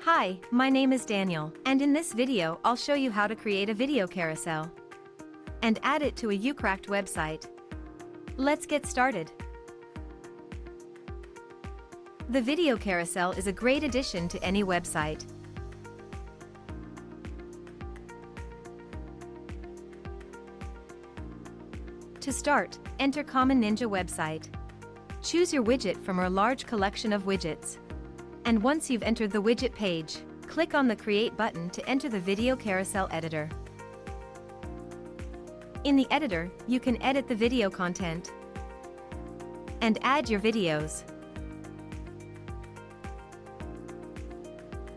Hi, my name is Daniel, and in this video I'll show you how to create a video carousel and add it to a Ucraft website. Let's get started. The video carousel is a great addition to any website. To start, enter Common Ninja website. Choose your widget from our large collection of widgets. And once you've entered the widget page, click on the Create button to enter the video carousel editor. In the editor, you can edit the video content and add your videos.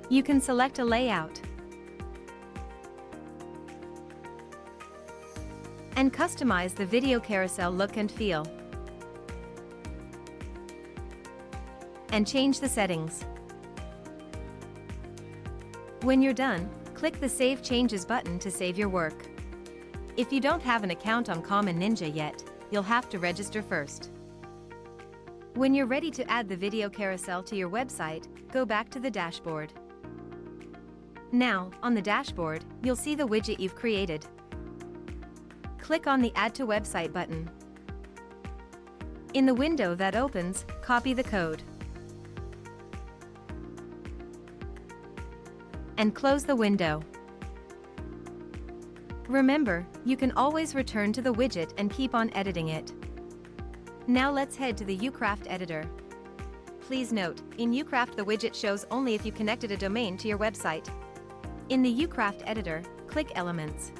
You can select a layout and customize the video carousel look and feel, and change the settings. When you're done, click the Save Changes button to save your work. If you don't have an account on Common Ninja yet, you'll have to register first. When you're ready to add the video carousel to your website, go back to the dashboard. Now, on the dashboard, you'll see the widget you've created. Click on the Add to Website button. In the window that opens, copy the code and close the window. Remember, you can always return to the widget and keep on editing it. Now let's head to the Ucraft editor. Please note, in Ucraft the widget shows only if you connected a domain to your website. In the Ucraft editor, click Elements.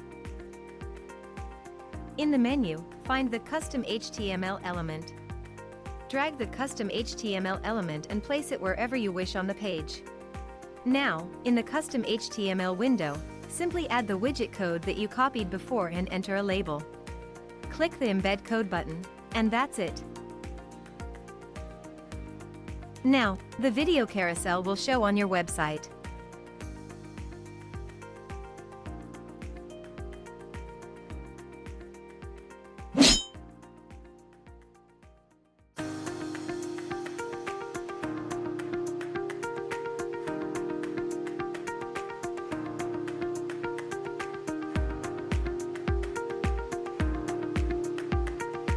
In the menu, find the Custom HTML element. Drag the Custom HTML element and place it wherever you wish on the page. Now, in the Custom HTML window, simply add the widget code that you copied before and enter a label. Click the Embed Code button, and that's it. Now, the video carousel will show on your website.